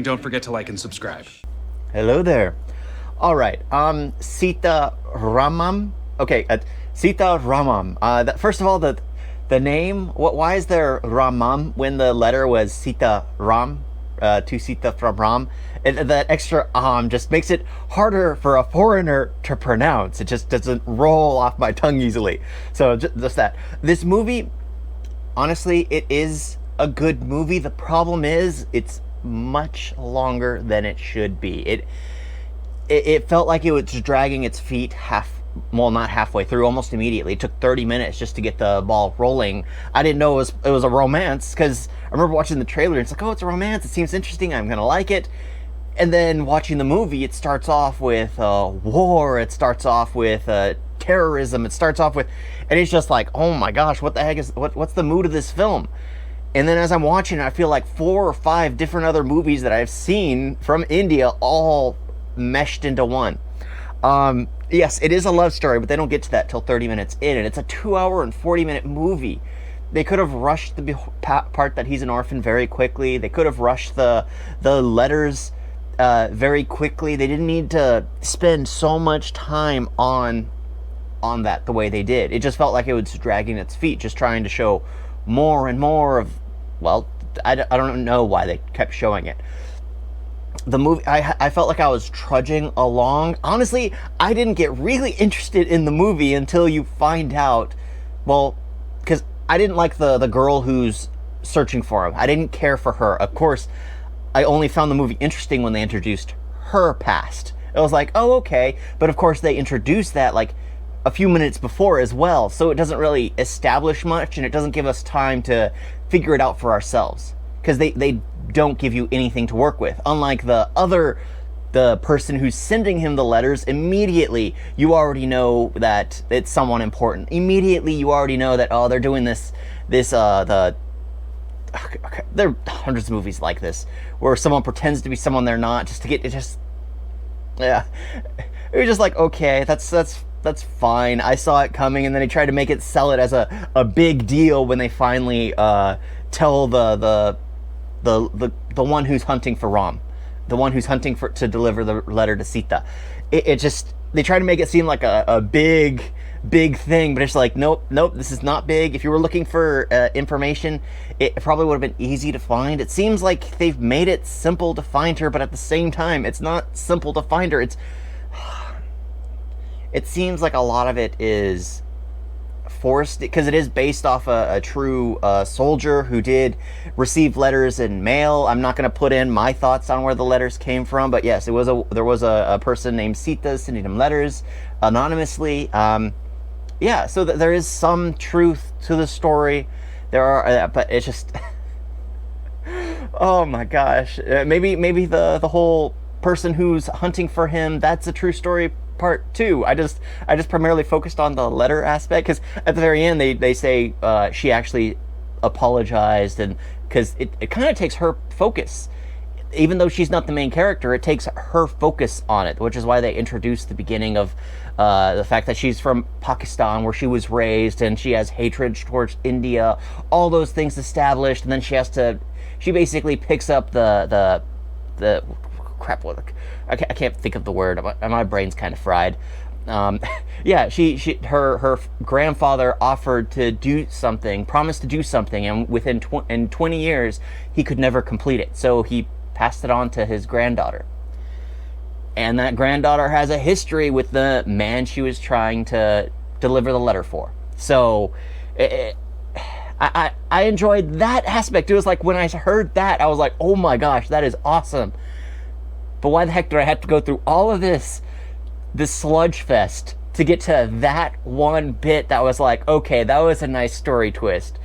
don't forget to like and subscribe. Hello there. All right. Sita Ramam. Okay, Sita Ramam. First of all, the name. Why is there Ramam when the letter was Sita Ram? To Sita from Ram. That extra just makes it harder for a foreigner to pronounce. It just doesn't roll off my tongue easily. So just that. This movie, honestly, it is a good movie. The problem is it's much longer than it should be. It felt like it was dragging its feet not halfway through, almost immediately. It took 30 minutes just to get the ball rolling. I didn't know it was a romance, because I remember watching the trailer. It's like, oh, it's a romance. It seems interesting. I'm going to like it. And then watching the movie, it starts off with war. It starts off with terrorism. It starts off with, and it's just like, oh my gosh, what the heck what's the mood of this film? And then as I'm watching it, I feel like 4 or 5 different other movies that I've seen from India all meshed into one. Yes, it is a love story, but they don't get to that till 30 minutes in, and it's a 2-hour and 40-minute movie. They could have rushed the part that he's an orphan very quickly. They could have rushed the letters very quickly. They didn't need to spend so much time on that the way they did. It just felt like it was dragging its feet, just trying to show more and more of, well, I don't know why they kept showing it. The movie, I felt like I was trudging along. Honestly, I didn't get really interested in the movie until you find out, well, because I didn't like the girl who's searching for him. I didn't care for her. Of course, I only found the movie interesting when they introduced her past. It was like, oh, okay. But of course, they introduced that like a few minutes before as well. So it doesn't really establish much, and it doesn't give us time to figure it out for ourselves. Because they don't give you anything to work with. Unlike the person who's sending him the letters, immediately you already know that it's someone important. Immediately you already know that, oh, they're doing there are hundreds of movies like this where someone pretends to be someone they're not just to get it. Yeah, it was just like, okay, that's fine. I saw it coming, and then they tried to sell it as a big deal when they finally tell the one who's hunting for Ram, the one who's hunting to deliver the letter to Sita. They try to make it seem like a big thing, but it's like, nope, this is not big. If you were looking for information, it probably would have been easy to find. It seems like they've made it simple to find her, but at the same time, it's not simple to find her. It seems like a lot of it is forced, because it is based off a true soldier who did receive letters in mail. I'm not going to put in my thoughts on where the letters came from, but yes, there was a person named Sita sending him letters anonymously. Yeah, so there is some truth to the story. There are, but it's just, oh my gosh, maybe the whole person who's hunting for him, that's a true story part too. I just primarily focused on the letter aspect, because at the very end they say she actually apologized, and because it kind of takes her focus, even though she's not the main character. It takes her focus on it, which is why they introduced the beginning of the fact that she's from Pakistan, where she was raised, and she has hatred towards India, all those things established, and then she basically picks up the crap. I can't think of the word. My brain's kind of fried. Yeah, her grandfather offered to do something, promised to do something, and within 20 years he could never complete it. So he passed it on to his granddaughter, and that granddaughter has a history with the man she was trying to deliver the letter for. So I enjoyed that aspect. It was like, when I heard that, I was like, oh my gosh, that is awesome. But why the heck did I have to go through all of this sludge fest to get to that one bit that was like, okay, that was a nice story twist?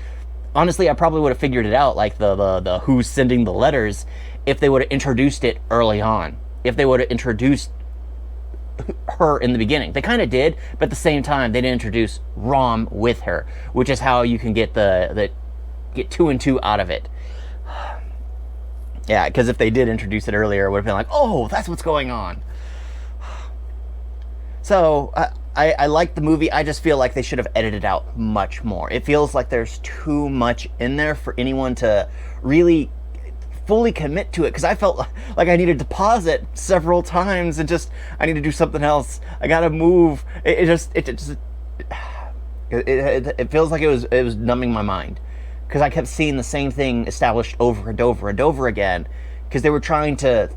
Honestly, I probably would have figured it out, like the who's sending the letters, if they would have introduced it early on. If they would have introduced her in the beginning. They kind of did, but at the same time, they didn't introduce Ram with her, which is how you can get get 2 and 2 out of it. Yeah, because if they did introduce it earlier, it would have been like, oh, that's what's going on. So, I like the movie. I just feel like they should have edited out much more. It feels like there's too much in there for anyone to really fully commit to it because I felt like I needed to pause it several times and just I need to do something else. I gotta move. It feels like it was numbing my mind because I kept seeing the same thing established over and over and over again because they were trying to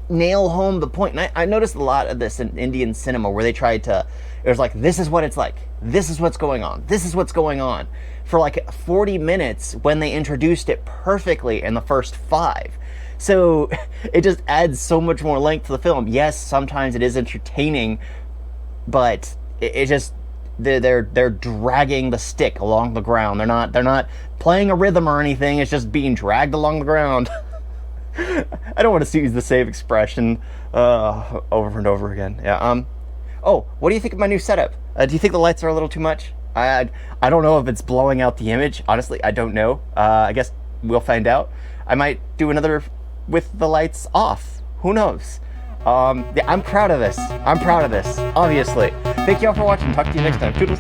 nail home the point. And I noticed a lot of this in Indian cinema where they tried to, it was like, this is what it's like, this is what's going on, this is what's going on for like 40 minutes when they introduced it perfectly in the first 5. So it just adds so much more length to the film. Yes, sometimes it is entertaining, but it just, they're dragging the stick along the ground. They're not playing a rhythm or anything. It's just being dragged along the ground. I don't want to use the same expression over and over again. Yeah. Oh, what do you think of my new setup? Do you think the lights are a little too much? I don't know if it's blowing out the image. Honestly, I don't know. I guess we'll find out. I might do another with the lights off. Who knows? Yeah, I'm proud of this. Obviously. Thank you all for watching. Talk to you next time. Toodles.